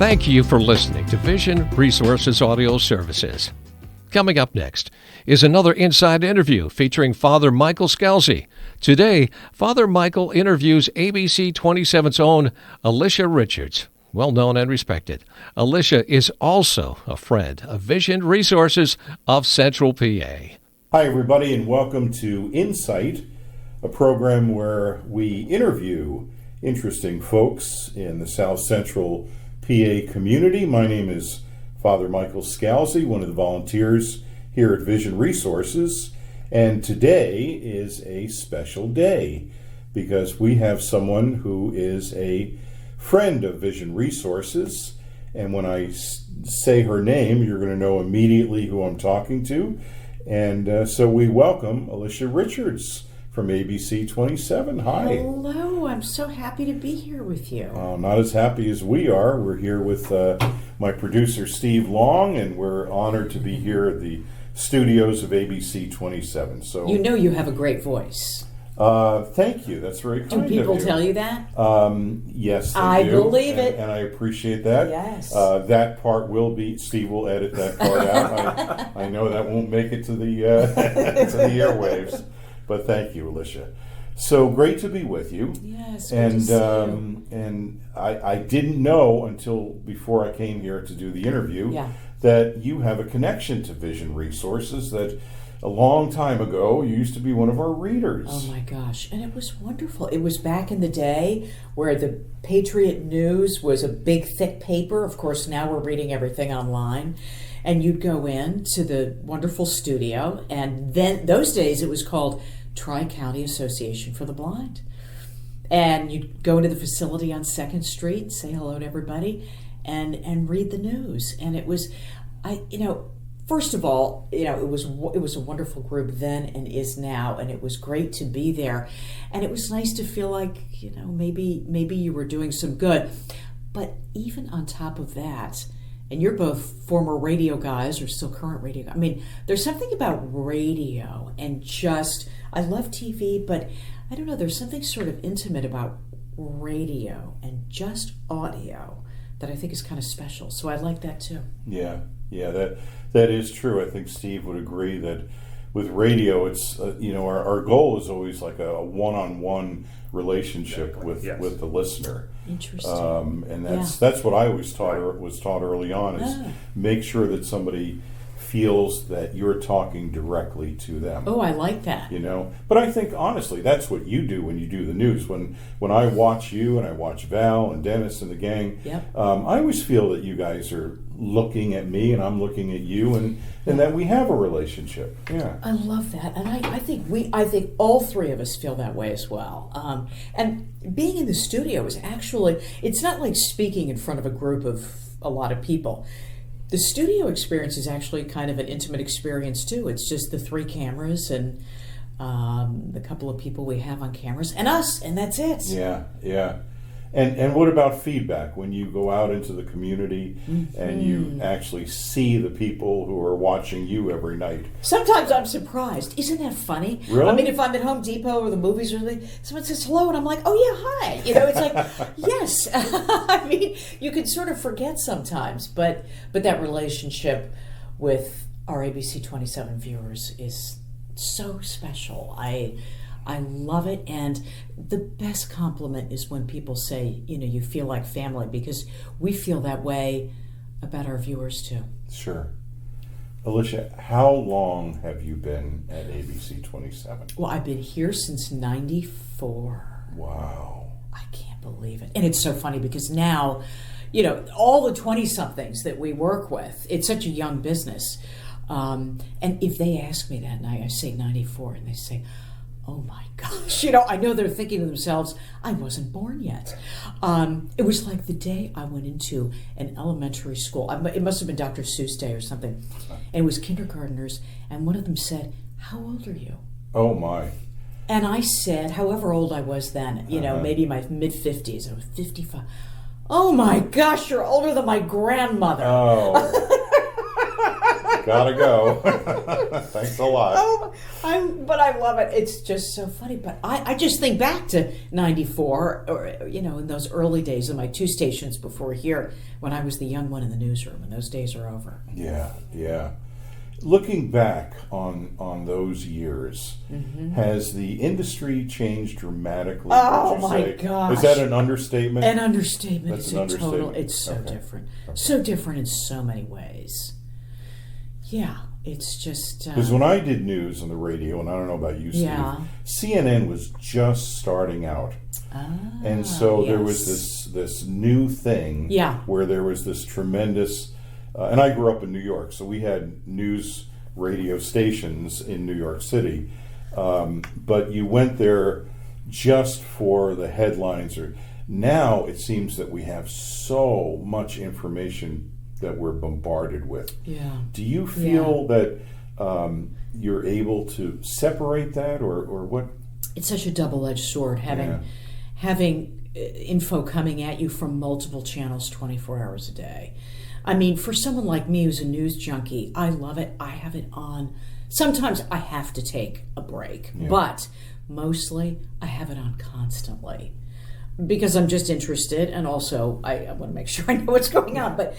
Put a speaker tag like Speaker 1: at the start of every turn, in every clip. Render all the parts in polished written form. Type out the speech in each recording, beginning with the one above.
Speaker 1: Thank you for listening to Vision Resources Audio Services. Coming up next is another InSight interview featuring Father Michael Scalzi. Today, Father Michael interviews ABC 27's own Alicia Richards, well known and respected. Alicia is also a friend of Vision Resources of Central PA.
Speaker 2: Hi, everybody, and welcome to InSight, a program where we interview interesting folks in the South Central PA community. My name is Father Michael Scalzi, one of the volunteers here at Vision Resources, and today is a special day because we have someone who is a friend of Vision Resources, and when I say her name, you're going to know immediately who I'm talking to, and so we welcome Alicia Richards from ABC 27. Hi.
Speaker 3: Hello, I'm so happy to be here with you.
Speaker 2: Not as happy as we are. We're here with my producer, Steve Long, and we're honored to be here at the studios of ABC 27. So
Speaker 3: you know you have a great voice.
Speaker 2: Thank you. That's very kind of you.
Speaker 3: Do people tell you that?
Speaker 2: Yes, they
Speaker 3: I
Speaker 2: do,
Speaker 3: believe it.
Speaker 2: And I appreciate that.
Speaker 3: Yes.
Speaker 2: That part will be, Steve will edit that part out. I know that won't make it to the to the airwaves. But thank you, Alicia. So great to be with you.
Speaker 3: Yes,
Speaker 2: and
Speaker 3: good to see you.
Speaker 2: And I didn't know until before I came here to do the interview that you have a connection to Vision Resources. That a long time ago you used to be one of our readers.
Speaker 3: Oh my gosh, and it was wonderful. It was back in the day where the Patriot News was a big thick paper. Of course, now we're reading everything online. And you'd go in to the wonderful studio, and then those days it was called Tri-County Association for the Blind. And you'd go into the facility on 2nd Street, say hello to everybody, and read the news. And it was, first of all, it was a wonderful group then and is now, and it was great to be there. And it was nice to feel like, maybe you were doing some good. But even on top of that, and you're both former radio guys or still current radio guys. I mean, there's something about radio and just, I love TV, but I don't know, there's something sort of intimate about radio and just audio that I think is kind of special. So I like that too.
Speaker 2: Yeah, that is true. I think Steve would agree that with radio, it's, our goal is always like a one-on-one relationship with the listener.
Speaker 3: Interesting.
Speaker 2: And that's what I always was taught early on is make sure that somebody feels that you're talking directly to them.
Speaker 3: Oh, I like that.
Speaker 2: But I think honestly that's what you do when you do the news. When I watch you and I watch Val and Dennis and the gang, I always feel that you guys are looking at me and I'm looking at you and that we have a relationship. Yeah.
Speaker 3: I love that. And I think all three of us feel that way as well. And being in the studio is actually, it's not like speaking in front of a group of a lot of people. The studio experience is actually kind of an intimate experience too. It's just the 3 cameras and the couple of people we have on cameras and us, and that's it.
Speaker 2: Yeah. And what about feedback when you go out into the community and you actually see the people who are watching you every night?
Speaker 3: Sometimes I'm surprised. Isn't that funny?
Speaker 2: Really?
Speaker 3: I mean, if I'm at Home Depot or the movies or something, someone says hello and I'm like, oh yeah, hi. It's like, yes. I mean, you can sort of forget sometimes, but that relationship with our ABC 27 viewers is so special. I love it, and the best compliment is when people say, you feel like family, because we feel that way about our viewers too.
Speaker 2: Sure. Alicia, how long have you been at ABC 27?
Speaker 3: Well, I've been here since 94.
Speaker 2: Wow.
Speaker 3: I can't believe it. And it's so funny because now, all the 20-somethings that we work with, it's such a young business. And if they ask me that, and I say 94, and they say, oh my gosh, I know they're thinking to themselves, I wasn't born yet. It was like the day I went into an elementary school. It must have been Dr. Seuss Day or something. And it was kindergartners, and one of them said, how old are you?
Speaker 2: Oh my.
Speaker 3: And I said, however old I was then, maybe my mid-50s, I was 55. Oh my gosh, you're older than my grandmother.
Speaker 2: Oh. Gotta go. Thanks a lot.
Speaker 3: Oh, but I love it. It's just so funny. But I just think back to 94, or, in those early days of my 2 stations before here, when I was the young one in the newsroom, and those days are over.
Speaker 2: Yeah. Looking back on those years, has the industry changed dramatically?
Speaker 3: Oh
Speaker 2: would you
Speaker 3: my
Speaker 2: say?
Speaker 3: gosh!
Speaker 2: Is that an understatement?
Speaker 3: An understatement.
Speaker 2: That's
Speaker 3: It's
Speaker 2: an
Speaker 3: a
Speaker 2: understatement.
Speaker 3: total. It's so different. So different in so many ways. Yeah, it's just.
Speaker 2: Because when I did news on the radio, and I don't know about you, Steve, CNN was just starting out. And so there was this new thing where there was this tremendous, and I grew up in New York, so we had news radio stations in New York City, but you went there just for the headlines. Or now it seems that we have so much information that we're bombarded with.
Speaker 3: Yeah.
Speaker 2: Do you feel that you're able to separate that, or what?
Speaker 3: It's such a double-edged sword having info coming at you from multiple channels 24 hours a day. I mean, for someone like me who's a news junkie, I love it. I have it on. Sometimes I have to take a break, but mostly I have it on constantly because I'm just interested, and also I want to make sure I know what's going on. But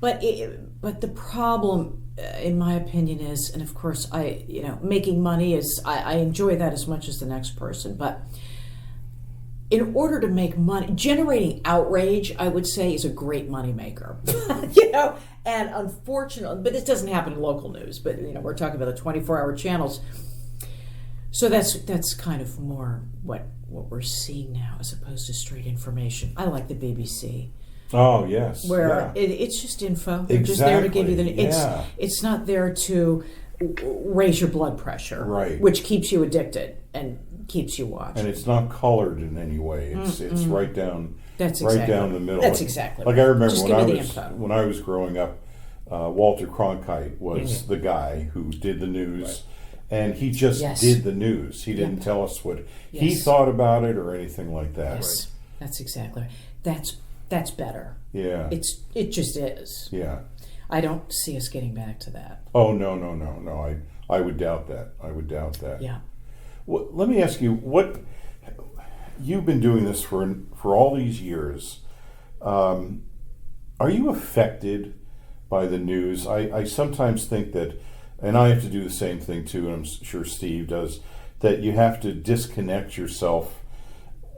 Speaker 3: the problem, in my opinion, is, and of course making money is, I enjoy that as much as the next person, but in order to make money, generating outrage, I would say, is a great moneymaker. And unfortunately, but this doesn't happen in local news, but we're talking about the 24-hour channels. So that's kind of more what we're seeing now, as opposed to straight information. I like the BBC.
Speaker 2: Oh yes,
Speaker 3: where it's just info. They're just there to give you it's not there to raise your blood pressure,
Speaker 2: right?
Speaker 3: Which keeps you addicted and keeps you watching.
Speaker 2: And it's not colored in any way. It's right down.
Speaker 3: That's
Speaker 2: right down the middle.
Speaker 3: That's exactly.
Speaker 2: Like I remember
Speaker 3: just
Speaker 2: when I was growing up, Walter Cronkite was the guy who did the news, and he just did the news. He didn't tell us what he thought about it or anything like that.
Speaker 3: Yes,
Speaker 2: right?
Speaker 3: That's exactly right. That's better.
Speaker 2: Yeah,
Speaker 3: it just is.
Speaker 2: Yeah,
Speaker 3: I don't see us getting back to that.
Speaker 2: Oh no! I would doubt that.
Speaker 3: Yeah.
Speaker 2: Well, let me ask you, what you've been doing this for all these years. Are you affected by the news? I sometimes think that, and I have to do the same thing too, and I'm sure Steve does, that you have to disconnect yourself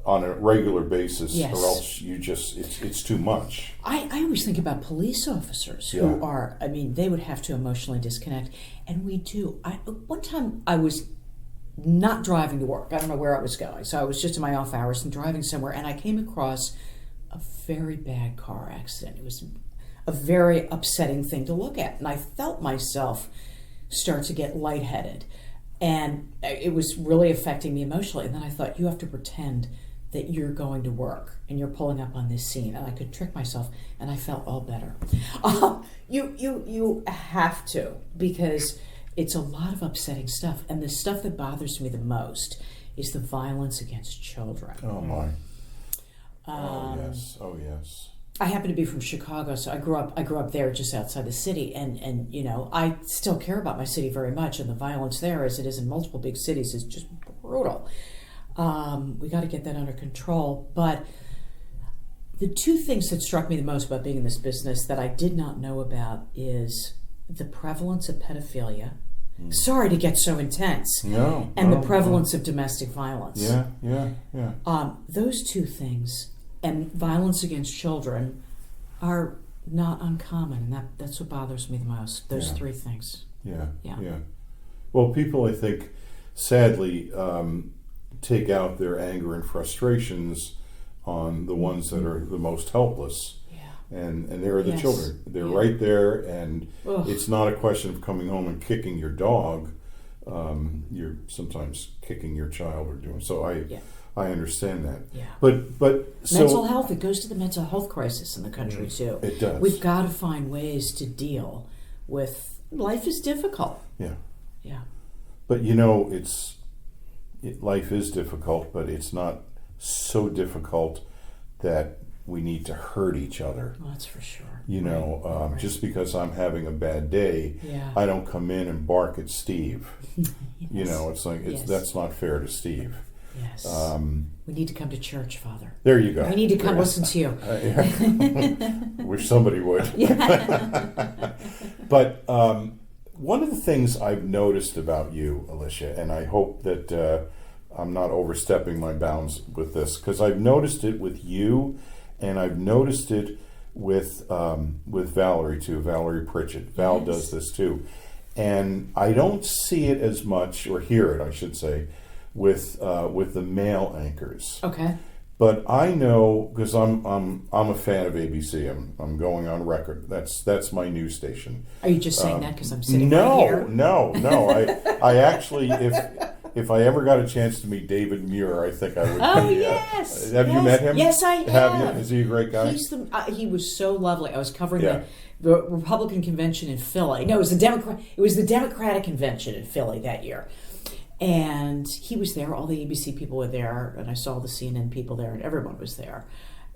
Speaker 2: on a regular basis, or else you just it's too much.
Speaker 3: I always think about police officers who are, they would have to emotionally disconnect, and we do. One time I was not driving to work. I don't know where I was going, so I was just in my off hours and driving somewhere, and I came across a very bad car accident. It was a very upsetting thing to look at, and I felt myself start to get lightheaded, and it was really affecting me emotionally. And then I thought, you have to pretend that you're going to work and you're pulling up on this scene, and I could trick myself, and I felt all better. You have to, because it's a lot of upsetting stuff, and the stuff that bothers me the most is the violence against children.
Speaker 2: Oh my! Oh yes.
Speaker 3: I happen to be from Chicago, so I grew up there, just outside the city, and I still care about my city very much, and the violence there, as it is in multiple big cities, is just brutal. We got to get that under control. But the two things that struck me the most about being in this business that I did not know about is the prevalence of pedophilia. Sorry to get so intense. And the prevalence of domestic violence.
Speaker 2: Yeah.
Speaker 3: Those two things, and violence against children, are not uncommon, and that's what bothers me the most. Those three things.
Speaker 2: Yeah. Well, people, I think, sadly, take out their anger and frustrations on the ones that are the most helpless. And they're the children. They're right there, and it's not a question of coming home and kicking your dog. You're sometimes kicking your child or doing so. I understand that.
Speaker 3: Yeah.
Speaker 2: But so
Speaker 3: mental health, it goes to the mental health crisis in the country too.
Speaker 2: It does.
Speaker 3: We've got to find ways to deal with life is difficult.
Speaker 2: Yeah. But life is difficult, but it's not so difficult that we need to hurt each other.
Speaker 3: Well, that's for sure.
Speaker 2: Right. Just because I'm having a bad day, I don't come in and bark at Steve.
Speaker 3: Yes.
Speaker 2: It's like that's not fair to Steve.
Speaker 3: Yes. We need to come to church, Father.
Speaker 2: There you go.
Speaker 3: We need to come listen to you.
Speaker 2: Wish somebody would. But one of the things I've noticed about you, Alicia, and I hope that I'm not overstepping my bounds with this, because I've noticed it with you, and I've noticed it with Valerie too. Valerie Pritchett. Val does this too, and I don't see it as much, or hear it, I should say, with the male anchors.
Speaker 3: Okay.
Speaker 2: But I know, because I'm a fan of ABC. I'm going on record. That's my news station.
Speaker 3: Are you just saying that because I'm sitting right here?
Speaker 2: No. I actually, if I ever got a chance to meet David Muir, I think I would.
Speaker 3: Yes.
Speaker 2: Have you met him?
Speaker 3: Yes, I have.
Speaker 2: Is he a great guy?
Speaker 3: He was so lovely. I was covering the Republican convention in Philly. No, it was the Democratic convention in Philly that year. And he was there, all the ABC people were there, and I saw the CNN people there, and everyone was there.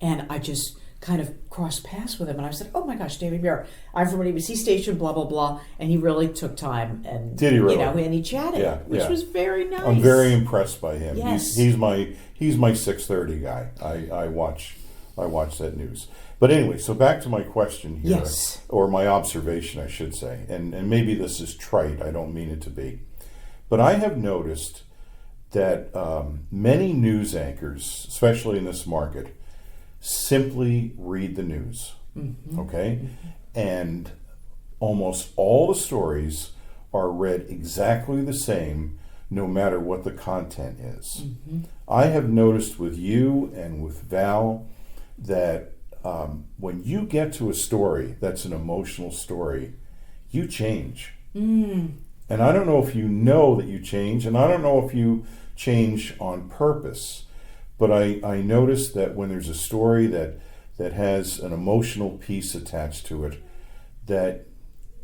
Speaker 3: And I just kind of crossed paths with him, and I said, oh my gosh, David Muir, I'm from an ABC station, blah, blah, blah. And he really took time, and
Speaker 2: did he really?
Speaker 3: And he chatted, which was very nice.
Speaker 2: I'm very impressed by him.
Speaker 3: Yes.
Speaker 2: He's my 6:30 guy. I watch that news. But anyway, so back to my question here, or my observation, I should say, and maybe this is trite, I don't mean it to be. But I have noticed that many news anchors, especially in this market, simply read the news, okay? Mm-hmm. And almost all the stories are read exactly the same, no matter what the content is. Mm-hmm. I have noticed with you and with Val that when you get to a story that's an emotional story, you change. And I don't know if you know that you change, and I don't know if you change on purpose, but I noticed that when there's a story that has an emotional piece attached to it, that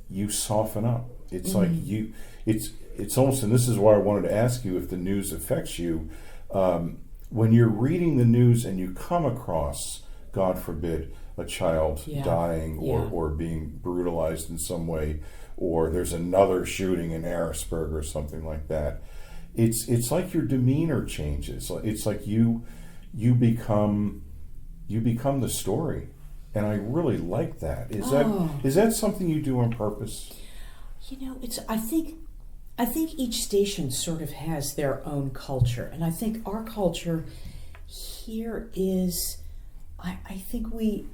Speaker 2: you soften up. It's like it's almost, and this is why I wanted to ask you if the news affects you, when you're reading the news and you come across, God forbid, a child dying or being brutalized in some way, or there's another shooting in Harrisburg or something like that. It's like your demeanor changes. It's like you become the story, and I really like that. Is that something you do on purpose?
Speaker 3: I think each station sort of has their own culture, and I think our culture here is. I think we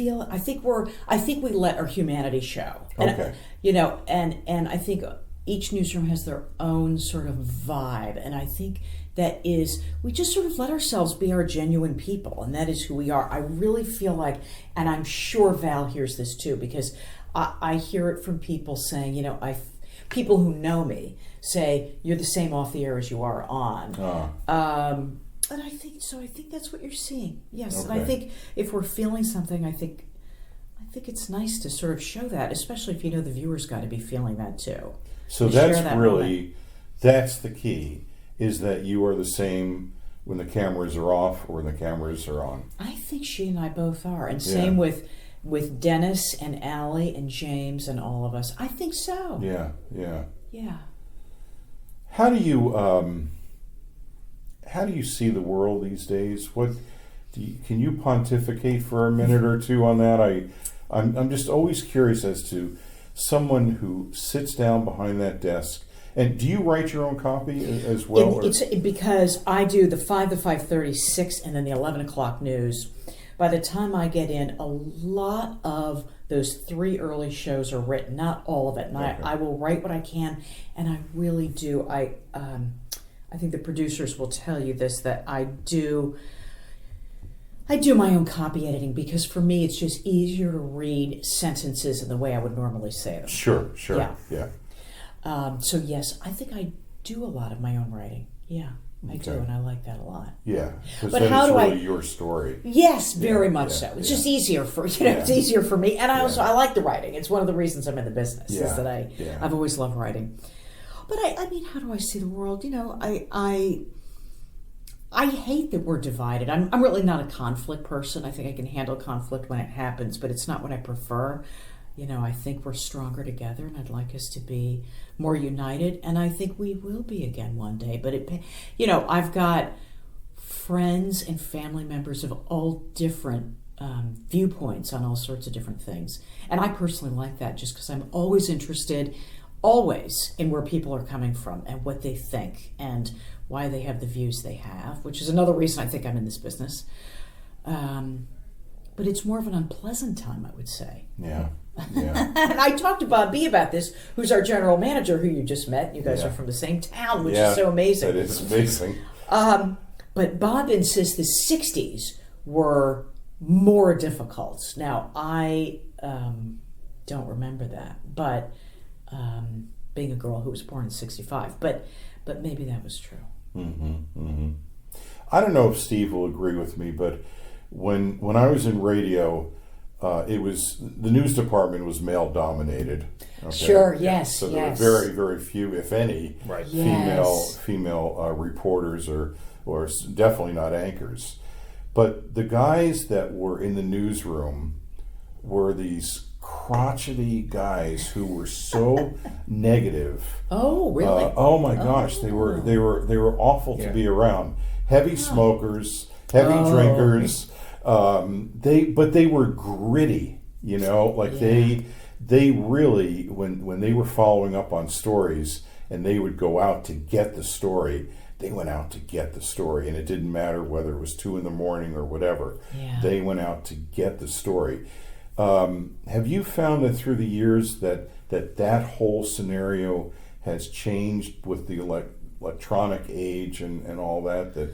Speaker 3: let our humanity show.
Speaker 2: Okay.
Speaker 3: And I think each newsroom has their own sort of vibe, and I think that is, we just sort of let ourselves be our genuine people, and that is who we are. I really feel like, and I'm sure Val hears this too, because I hear it from people saying, people who know me say, you're the same off the air as you are on. And I think that's what you're seeing. Yes, okay. And I think if we're feeling something, I think it's nice to sort of show that, especially if the viewer's got to be feeling that too.
Speaker 2: So that's the key, is that you are the same when the cameras are off or when the cameras are on.
Speaker 3: I think she and I both are, and same with Dennis and Allie and James and all of us. I think so.
Speaker 2: Yeah. How do you see the world these days? Can you pontificate for a minute or two on that? I'm just always curious as to someone who sits down behind that desk. And do you write your own copy as well?
Speaker 3: It's because I do the 5 to 5:30, 6, and then the 11 o'clock news. By the time I get in, a lot of those 3 early shows are written, not all of it. And I will write what I can, and I really do. I think the producers will tell you this, that I do my own copy editing, because for me it's just easier to read sentences in the way I would normally say them.
Speaker 2: Sure. Yeah.
Speaker 3: So yes, I think I do a lot of my own writing. Yeah, I do, and I like that a lot.
Speaker 2: Yeah, because then it's really your story.
Speaker 3: Yes, very much so. It's just easier for it's easier for me, and I like the writing. It's one of the reasons I'm in the business, is that I've always loved writing. But I mean, how do I see the world? I hate that we're divided. I'm really not a conflict person. I think I can handle conflict when it happens, but it's not what I prefer. I think we're stronger together, and I'd like us to be more united, and I think we will be again one day. But I've got friends and family members of all different viewpoints on all sorts of different things, and I personally like that just because I'm always interested, always, in where people are coming from and what they think and why they have the views they have, which is another reason I think I'm in this business. But it's more of an unpleasant time, I would say.
Speaker 2: Yeah.
Speaker 3: And I talked to Bob B about this, who's our general manager, who you just met. You guys are from the same town, which is so amazing.
Speaker 2: That is amazing.
Speaker 3: But Bob insists the 60s were more difficult. Now, I don't remember that, but being a girl who was born in 65, but maybe that was true.
Speaker 2: I don't know if Steve will agree with me, but when I was in radio, it was the news department was male dominated. Okay?
Speaker 3: Sure. Yes.
Speaker 2: So there were very, very few, if any,
Speaker 3: Yes.
Speaker 2: female reporters or definitely not anchors. But the guys that were in the newsroom were these crotchety guys who were so negative.
Speaker 3: Oh, really?
Speaker 2: Oh my gosh, they were awful to be around. Heavy smokers, heavy drinkers. They were gritty, they really, when they were following up on stories and they would go out to get the story, they went out to get the story, and it didn't matter whether it was 2 a.m. or whatever.
Speaker 3: Yeah.
Speaker 2: They went out to get the story. Have you found that through the years that whole scenario has changed with the electronic age and all that?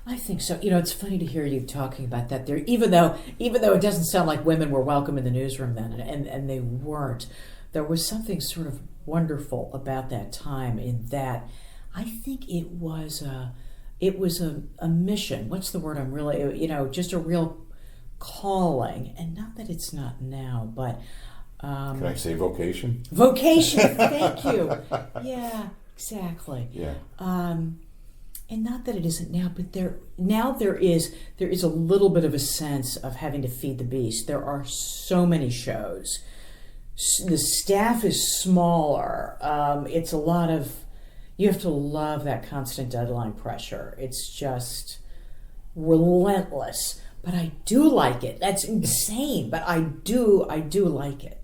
Speaker 3: I think so. It's funny to hear you talking about that there, even though it doesn't sound like women were welcome in the newsroom then, and they weren't. There was something sort of wonderful about that time in that I think it was a mission. What's the word I'm really, just a real calling, and not that it's not now, but
Speaker 2: can I say vocation?
Speaker 3: Vocation. Thank you. Yeah, exactly.
Speaker 2: Yeah.
Speaker 3: And not that it isn't now, but there is a little bit of a sense of having to feed the beast. There are so many shows. The staff is smaller. It's a lot of, you have to love that constant deadline pressure. It's just relentless. But I do like it. That's insane, but I do like it.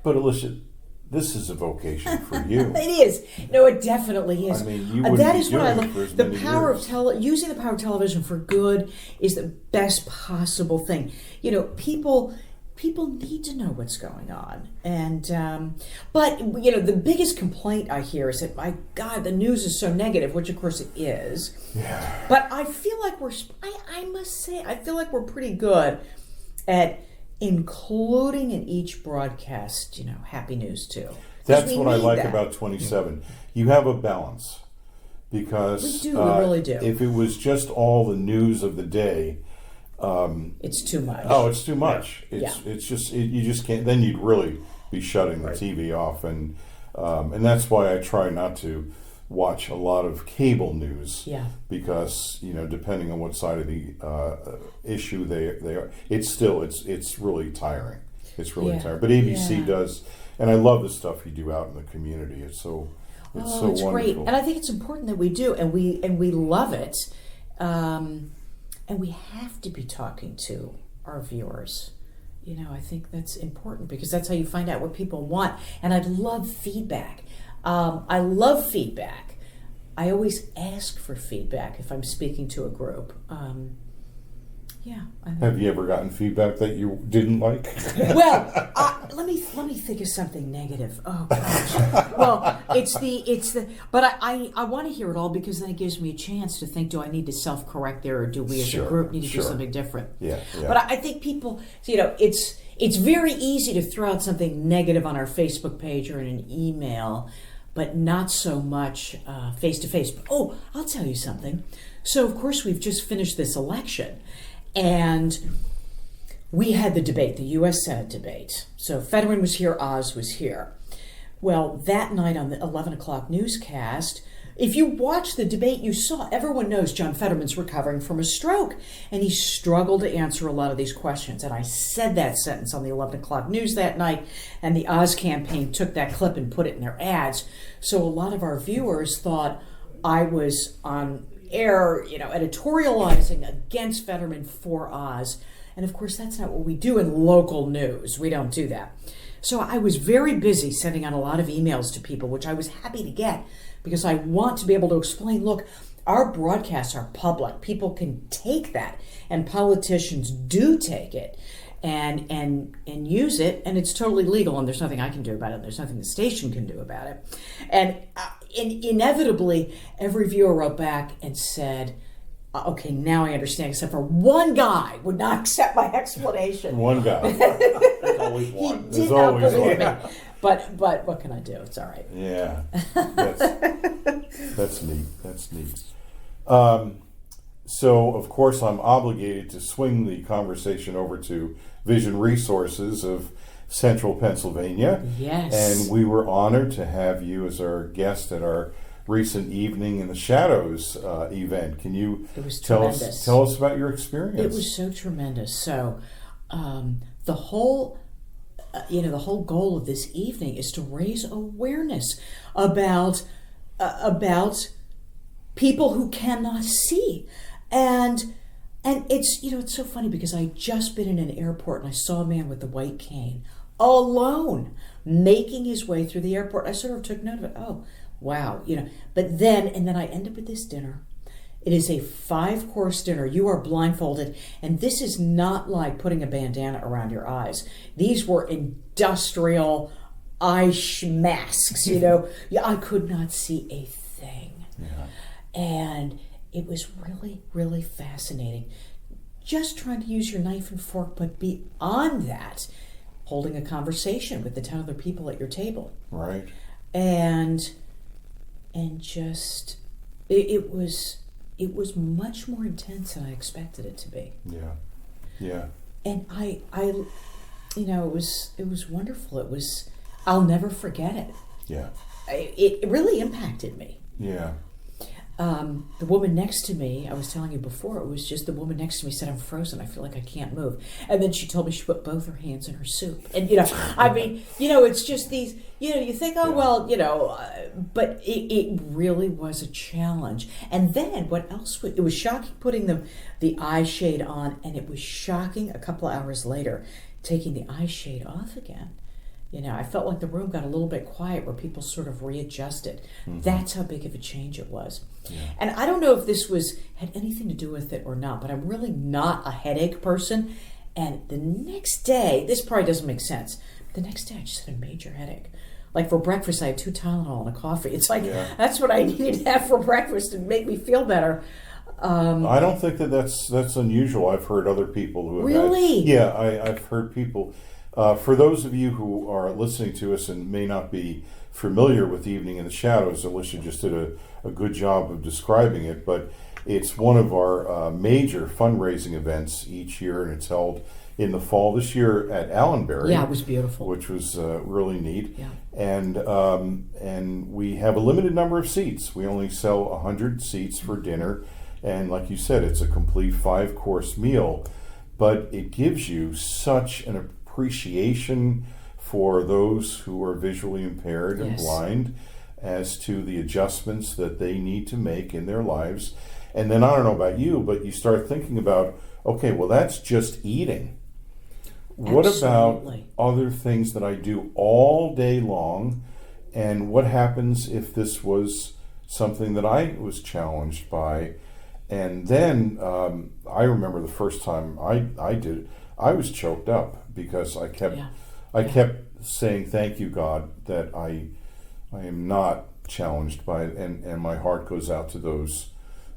Speaker 2: But Alicia, this is a vocation for you.
Speaker 3: It is. No, it definitely is.
Speaker 2: I mean, you wouldn't
Speaker 3: that
Speaker 2: be
Speaker 3: is what I
Speaker 2: doing it
Speaker 3: love.
Speaker 2: for
Speaker 3: The
Speaker 2: as many
Speaker 3: power
Speaker 2: years.
Speaker 3: of using the power of television for good is the best possible thing. People need to know what's going on, and but the biggest complaint I hear is that, my God, the news is so negative, which of course it is.
Speaker 2: Yeah.
Speaker 3: But I feel like I must say, I feel like we're pretty good at including in each broadcast, happy news too.
Speaker 2: That's what I like about 27. You have a balance, because
Speaker 3: we really do.
Speaker 2: If it was just all the news of the day,
Speaker 3: it's too much.
Speaker 2: Oh, it's too much.
Speaker 3: Yeah.
Speaker 2: It's just you just can't. Then you'd really be shutting the TV off, and that's why I try not to watch a lot of cable news.
Speaker 3: Yeah.
Speaker 2: Because depending on what side of the issue they are, it's really tiring. It's really tiring. But ABC does, and I love the stuff you do out in the community. It's so wonderful.
Speaker 3: Great, and I think it's important that we do, and we love it. And we have to be talking to our viewers. I think that's important, because that's how you find out what people want. And I love feedback. I love feedback. I always ask for feedback if I'm speaking to a group.
Speaker 2: Have you ever gotten feedback that you didn't like?
Speaker 3: Well, let me think of something negative. Oh gosh. Well, it's the. But I want to hear it all, because then it gives me a chance to think: do I need to self-correct there, or do we as a group need to do something different?
Speaker 2: Yeah.
Speaker 3: But I think people, it's very easy to throw out something negative on our Facebook page or in an email, but not so much face to face. Oh, I'll tell you something. So of course we've just finished this election. And we had the debate, the U.S. Senate debate. So Fetterman was here, Oz was here. Well, that night on the 11 o'clock newscast, if you watch the debate, you saw everyone knows John Fetterman's recovering from a stroke, and he struggled to answer a lot of these questions. And I said that sentence on the 11 o'clock news that night, and the Oz campaign took that clip and put it in their ads. So a lot of our viewers thought I was on air, editorializing against Fetterman for Oz. And of course, that's not what we do in local news. We don't do that. So I was very busy sending out a lot of emails to people, which I was happy to get, because I want to be able to explain, look, our broadcasts are public. People can take that, and politicians do take it and use it, and it's totally legal, and there's nothing I can do about it, and there's nothing the station can do about it. And inevitably, every viewer wrote back and said, okay, now I understand, except for one guy would not accept my explanation.
Speaker 2: One guy. There's always one.
Speaker 3: He did not believe me. But what can I do? It's all right.
Speaker 2: Yeah. That's neat. That's neat. So, of course, I'm obligated to swing the conversation over to Vision Resources of Central Pennsylvania.
Speaker 3: Yes.
Speaker 2: And we were honored to have you as our guest at our recent Evening in the Shadows event. Can you tell us about your experience?
Speaker 3: It was so tremendous. So the whole goal of this evening is to raise awareness about people who cannot see. And it's so funny, because I just been in an airport and I saw a man with the white cane alone making his way through the airport. I sort of took note of it. Oh, wow, But then I end up at this dinner. It is a 5-course dinner. You are blindfolded, and this is not like putting a bandana around your eyes. These were industrial eye masks, I could not see a thing.
Speaker 2: Yeah.
Speaker 3: And it was really, really fascinating. Just trying to use your knife and fork, but beyond that, holding a conversation with the 10 other people at your table.
Speaker 2: Right.
Speaker 3: And just it was much more intense than I expected it to be.
Speaker 2: Yeah.
Speaker 3: And I it was wonderful. I'll never forget it.
Speaker 2: Yeah.
Speaker 3: It really impacted me.
Speaker 2: Yeah.
Speaker 3: The woman next to me, I was telling you before, it was just the woman next to me said, I'm frozen. I feel like I can't move. And then she told me she put both her hands in her soup. And, it's just these, you think, but it really was a challenge. And then what else? It was shocking putting the eye shade on, and it was shocking a couple of hours later taking the eye shade off again. I felt like the room got a little bit quiet where people sort of readjusted. Mm-hmm. That's how big of a change it was. Yeah. And I don't know if this had anything to do with it or not, but I'm really not a headache person. And the next day, this probably doesn't make sense, but the next day I just had a major headache. Like for breakfast, I had 2 Tylenol and a coffee. It's like, That's what I needed to have for breakfast to make me feel better.
Speaker 2: I don't think that's unusual. I've heard other people who have
Speaker 3: really?
Speaker 2: I've heard people. For those of you who are listening to us and may not be familiar with Evening in the Shadows, Alicia just did a good job of describing it, but it's one of our major fundraising events each year, and it's held in the fall this year at Allenbury.
Speaker 3: Yeah, it was beautiful.
Speaker 2: Which was really neat.
Speaker 3: Yeah.
Speaker 2: And we have a limited number of seats. We only sell 100 seats for dinner, and like you said, it's a complete 5-course meal, but it gives you such an appreciation for those who are visually impaired and blind as to the adjustments that they need to make in their lives. And then I don't know about you, but you start thinking about, okay, well, that's just eating. What about other things that I do all day long? And what happens if this was something that I was challenged by? And then I remember the first time I did it, I was choked up because I kept saying, thank you, God, that I am not challenged by it, and my heart goes out to those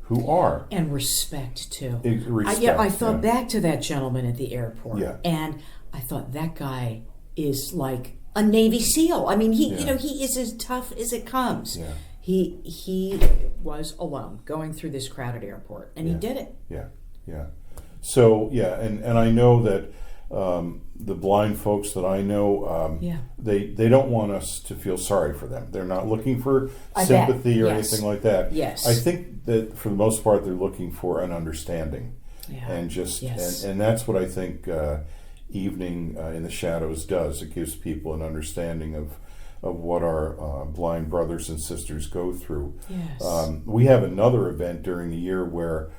Speaker 2: who are.
Speaker 3: And respect, too.
Speaker 2: I
Speaker 3: thought back to that gentleman at the airport,
Speaker 2: and
Speaker 3: I thought that guy is like a Navy SEAL. I mean, he is as tough as it comes.
Speaker 2: Yeah.
Speaker 3: He was alone going through this crowded airport, and he did it.
Speaker 2: Yeah. So, and I know that the blind folks that I know, they don't want us to feel sorry for them. They're not looking for sympathy or anything like that.
Speaker 3: Yes.
Speaker 2: I think that for the most part, they're looking for an understanding.
Speaker 3: Yeah.
Speaker 2: And just and that's what I think Evening in the Shadows does. It gives people an understanding of what our blind brothers and sisters go through.
Speaker 3: Yes.
Speaker 2: We have another event during the year where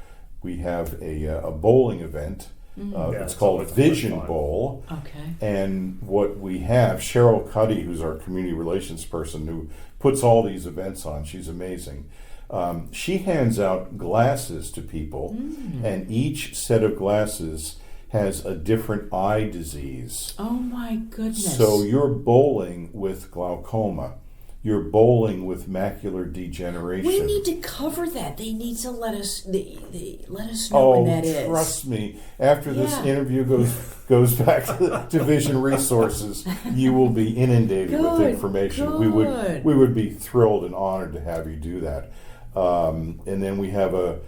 Speaker 2: we have a bowling event. It's called Vision Bowl.
Speaker 3: Okay.
Speaker 2: And what we have, Cheryl Cuddy, who's our community relations person who puts all these events on, she's amazing. She hands out glasses to people, and each set of glasses has a different eye disease.
Speaker 3: Oh my goodness.
Speaker 2: So you're bowling with glaucoma. You're bowling with macular degeneration.
Speaker 3: We need to cover that. They need to let us know when that is.
Speaker 2: Trust me. After this interview goes back to Vision Resources, you will be inundated with information.
Speaker 3: Good.
Speaker 2: We would be thrilled and honored to have you do that. And then we have a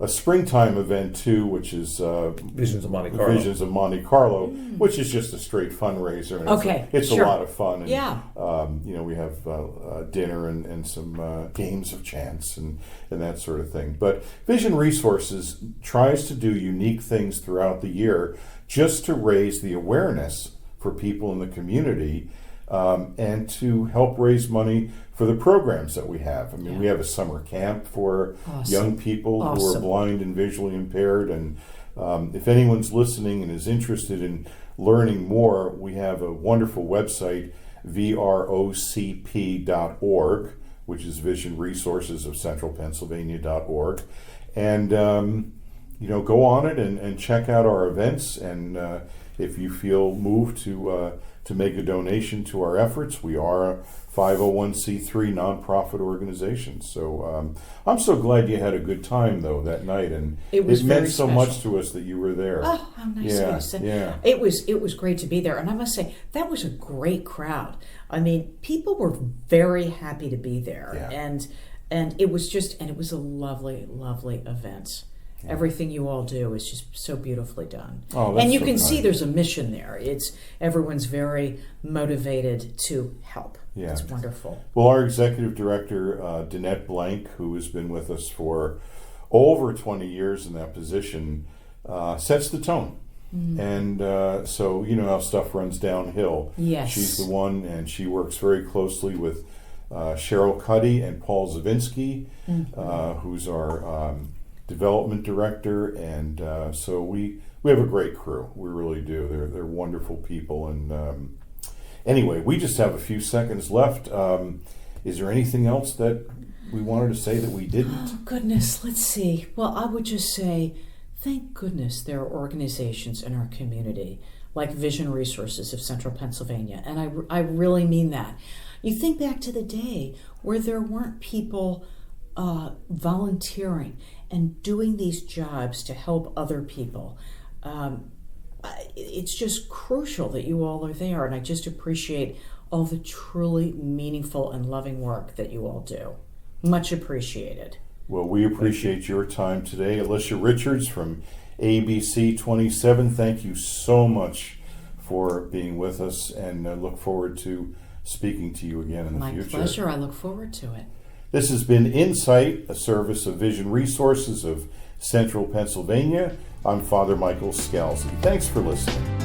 Speaker 2: springtime event too, which is
Speaker 4: Visions of Monte Carlo,
Speaker 2: which is just a straight fundraiser. And it's a lot of fun. And, we have dinner and some games of chance and that sort of thing. But Vision Resources tries to do unique things throughout the year just to raise the awareness for people in the community and to help raise money for the programs that we have. I mean, we have a summer camp for young people who are blind and visually impaired. And if anyone's listening and is interested in learning more, we have a wonderful website, VROCP.org, which is Vision Resources of Central Pennsylvania.org. And, go on it and check out our events. And if you feel moved to make a donation to our efforts, we are a 501c3 nonprofit organization. So I'm so glad you had a good time, though, that night. And it meant so much to us that you were there.
Speaker 3: Oh, how nice of you to say. It was great to be there. And I must say, that was a great crowd. I mean, people were very happy to be there. Yeah. And it was a lovely, lovely event. Everything you all do is just so beautifully done. And you can see there's a mission there. Everyone's very motivated to help. Yeah. It's wonderful.
Speaker 2: Well, our executive director, Danette Blank, who has been with us for over 20 years in that position, sets the tone. And so you know how stuff runs downhill.
Speaker 3: Yes.
Speaker 2: She's the one, and she works very closely with Cheryl Cuddy and Paul Zawinski, who's our development director, and so we have a great crew. We really do. They're wonderful people. And anyway, we just have a few seconds left. Is there anything else that we wanted to say that we didn't?
Speaker 3: Oh goodness, let's see. Well, I would just say, thank goodness there are organizations in our community like Vision Resources of Central Pennsylvania, and I really mean that. You think back to the day where there weren't people volunteering and doing these jobs to help other people. It's just crucial that you all are there, and I just appreciate all the truly meaningful and loving work that you all do. Much appreciated.
Speaker 2: Well, we appreciate your time today. Alicia Richards from ABC 27, thank you so much for being with us, and I look forward to speaking to you again in the future.
Speaker 3: My pleasure. I look forward to it.
Speaker 2: This has been InSight, a service of Vision Resources of Central Pennsylvania. I'm Father Michael Scalzi. Thanks for listening.